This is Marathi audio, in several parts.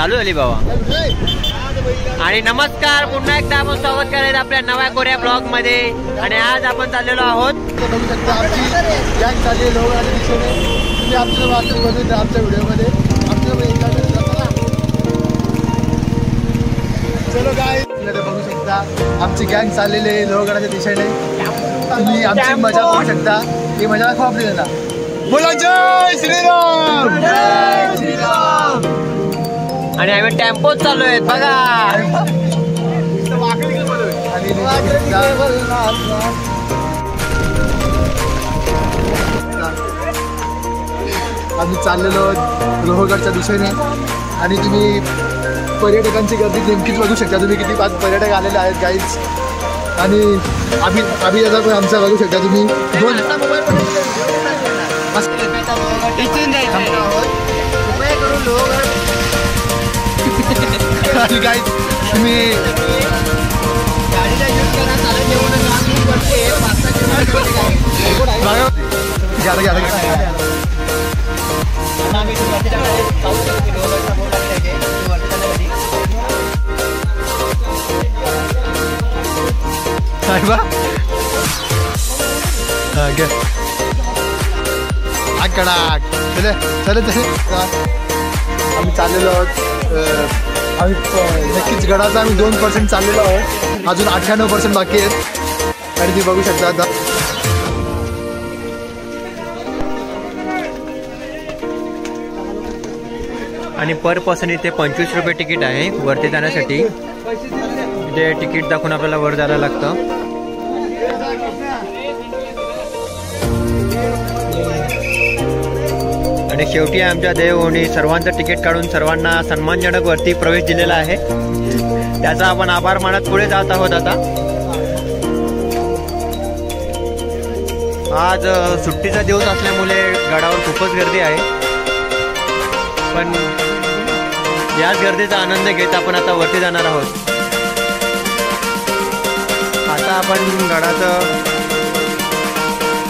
चालू झाली बाबा. आणि नमस्कार, पुन्हा एकदा आपण स्वागत करायचं आपल्या नव्या कोऱ्या ब्लॉग मध्ये. आणि आज आपण चाललेलो आहोत बघू शकता आमची गँग चालली लोक आणि दिशेने तुम्ही आमच्या वाचत बघितलं आमच्या व्हिडिओमध्ये चलो काय बघू शकता आमची गँग चाललेली आहे लोहगडाच्या दिशेने. तुम्ही आमची मजा करू शकता. ही मजा खूप आपली ना. बोला जय श्रीराम, जय श्रीराम. आणि आम्ही टेम्पोत चालू आहेत बघा. आम्ही चाललेलो लोहगडच्या दिशेने आणि तुम्ही पर्यटकांची गर्दी नेमकीच बघू शकता. तुम्ही किती पर्यटक आलेले आहेत गाईज. आणि आम्ही याचा पण आमचा बघू शकता तुम्ही. गाईज तुम्ही आम्ही चाललेलो आहोत. आम्ही नक्कीच गडाचा आम्ही 2% चाललेलो आहोत. अजून 98% बाकी आहेत. आणि ती बघू शकता आता. आणि पर पर्सन इथे 25 रुपये तिकीट आहे वरती जाण्यासाठी. इथे तिकीट दाखवून आपल्याला वर जायला लागतं. आणि शेवटी आमच्या देवभूमी सर्वांचं तिकीट काढून सर्वांना सन्मानजनक वरती प्रवेश दिलेला आहे. त्याचा आपण आभार मानत पुढे जात आहोत. आता आज सुट्टीचा दिवस असल्यामुळे गडावर खूपच गर्दी आहे. पण याच गर्दीचा आनंद घेत आपण आता वरती जाणार आहोत. आता आपण गडाचं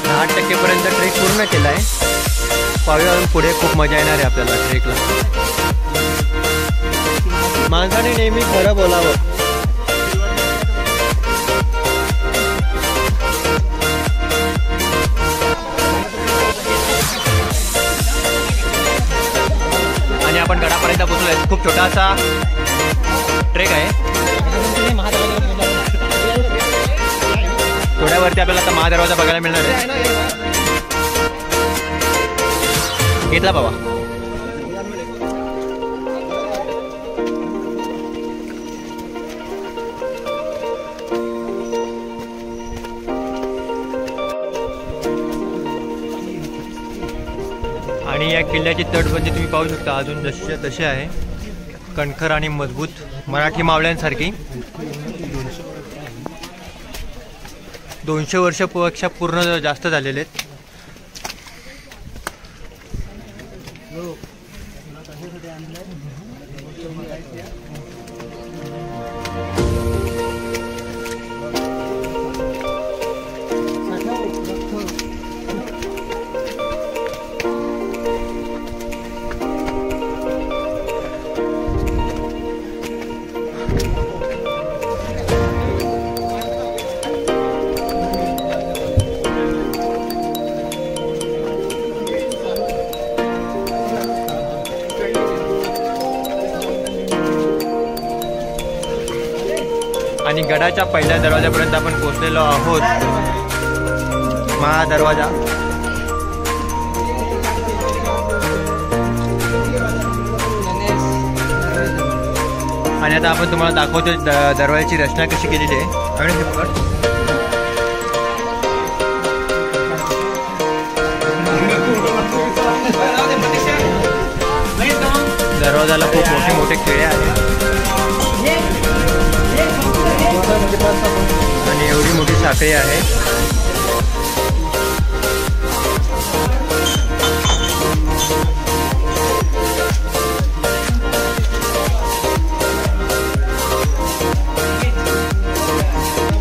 10% पर्यंत ट्रेक पूर्ण केला आहे. पाहूया पुढे खूप मजा येणार आहे आपल्याला ट्रेकला. माणसाने नेहमी खरं बोलावं. आणि आपण गडापर्यंत पोहोचलोय. खूप छोटासा ट्रेक आहे. थोड्यावरती आपल्याला आता महादरवाजा बघायला मिळणार आहे. घेतला बाबा. आणि या किल्ल्याची तटबंदी तुम्ही पाहू शकता अजून जशी तशी आहे. कणखर आणि मजबूत मराठी मावळ्यांसारखी. 200 वर्षापेक्षा पूर्ण जास्त झालेले आहेत. आणि गडाच्या पहिल्या दरवाजापर्यंत आपण पोहोचलेलो आहोत. महादरवाजा. आणि आता आपण तुम्हाला दाखवतो दरवाजाची रचना कशी केलेली आहे. आणि दरवाजाला खूप मोठे मोठे खिळे आहेत. आणि एवढी मोठी साखळी आहे.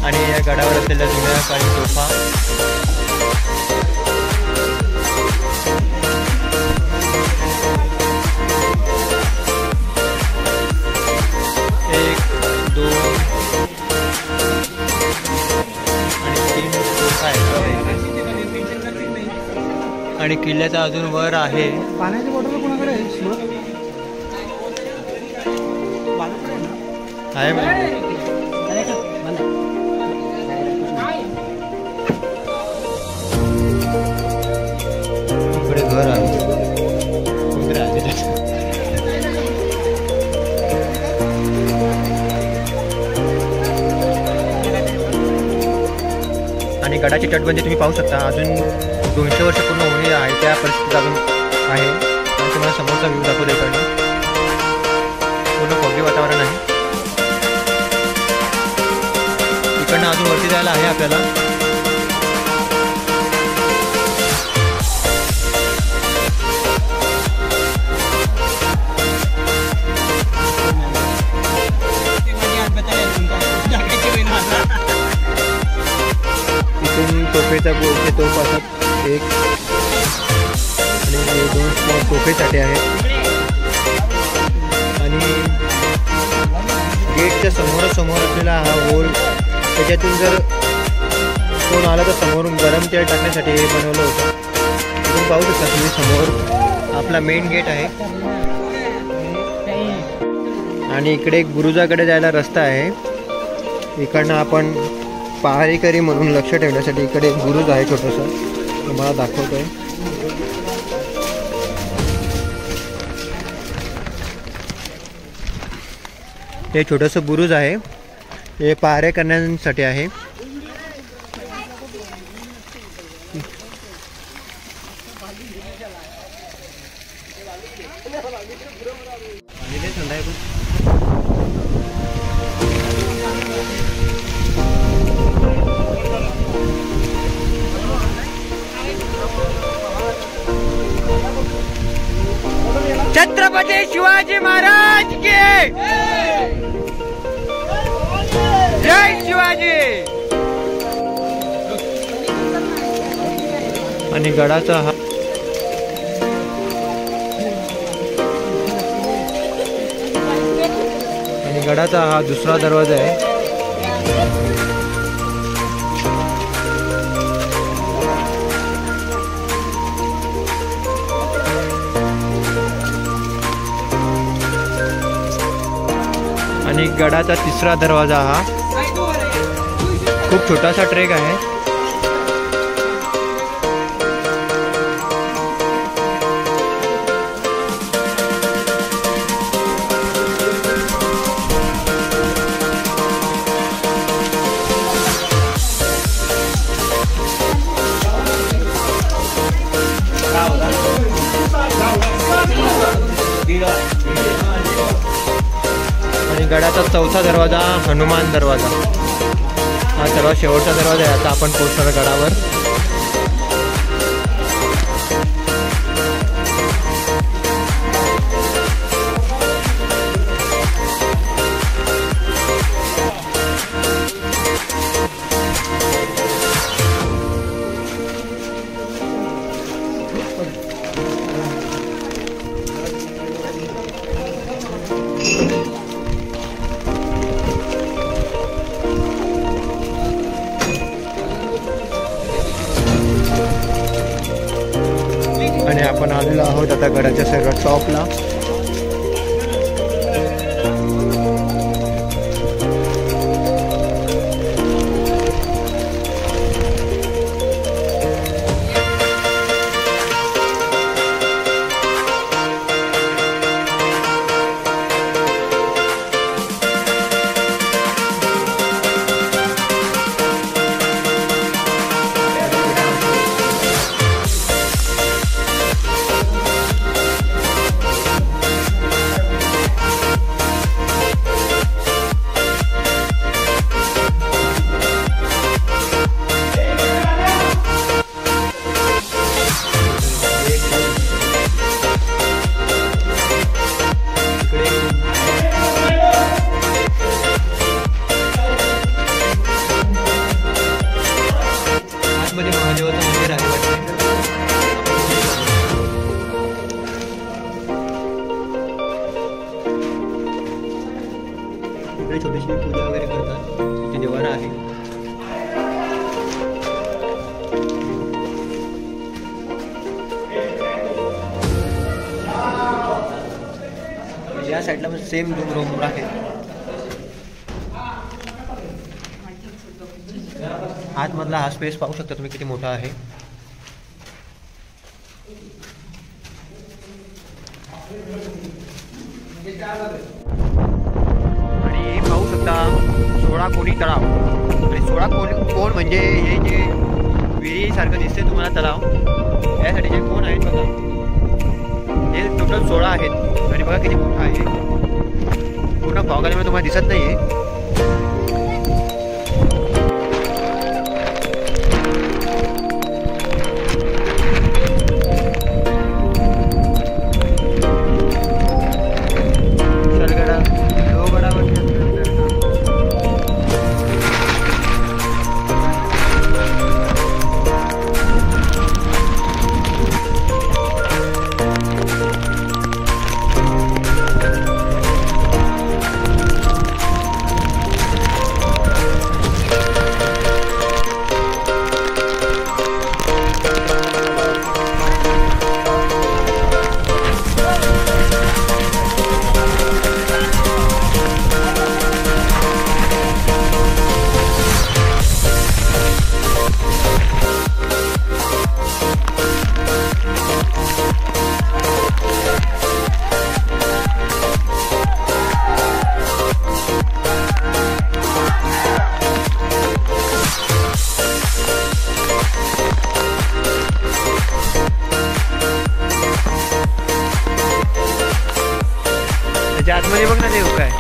आणि या गडावर असलेल्या जुन्या काळी तोफा. आणि किल्ल्याचा अजून वर आहे. पाण्याची बॉटल कोणाकडे आहे? आहे इकडे घर आहे. कोणतरी आहे तिथे. आणि गडाची तटबंदी तुम्ही पाहू शकता. अजून 200 वर्ष पूर्ण होणे आहे त्या परिस्थितीत अजून आहे. आणि तुम्हाला समोरचा व्ह्यू दाखवतो. इकडनं पूर्ण फॉगी वातावरण आहे. इकडनं अजून वरती जायला आहे आपल्याला. इथून तोफेचा गोलचे तोफ असतात एक आणि 2 स्मॉल तोफेसाठी आहेत. आणि गेटच्या समोरासमोर असलेला हा होल, त्याच्यातून जर कोण आला तर समोरून गरम तेल टाकण्यासाठी हे बनवलं होतं. तुम्ही पाहू शकता तुम्ही समोर आपला मेन गेट आहे. आणि इकडे एक बुरुजाकडे जायला रस्ता आहे. इकडनं आपण पहारेकरी म्हणून लक्ष ठेवण्यासाठी इकडे एक बुरुज आहे छोटंसं, तुम्हाला दाखवतोय. हे छोटंसं बुरुज आहे. हे पहारे करण्यासाठी आहे. छत्रपती शिवाजी महाराज के जय शिवाजी. आणि गडाचा हा दुसरा दरवाजा आहे. आणि गडाचा तिसरा दरवाजा हा खूप छोटासा ट्रेक आहे. आणि गडाचा चौथा दरवाजा हनुमान दरवाजा, हा सर्वात शेवटचा दरवाजा आहे. आता आपण पोहोचणार गडावर. आणि आपण आलेलो आहोत आता गडाच्या सर्वात टॉपला. छोटीशी पूजा वगैरे करतात. तिथे देवारा आहे. या साईडला पण सेम रूम आहेत. आतमधला हा स्पेस पाहू शकता तुम्ही किती मोठा आहे. आणि पाहू शकता 16 कोणी तलाव. आणि 16 कोण म्हणजे हे जे विहिरीसारखं दिसते तुम्हाला तलाव, यासाठी जे कोण आहेत बघा, हे टोटल 16 आहेत. आणि बघा किती मोठा आहे. पूर्ण फॉग आल्यामुळे तुम्हाला दिसत नाही आहे. आतमध्ये बघ ना देव काय.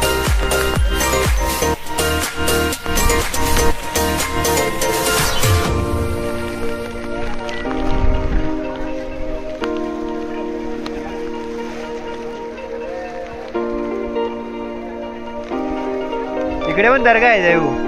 इकडे पण दर्गा आहे देऊ.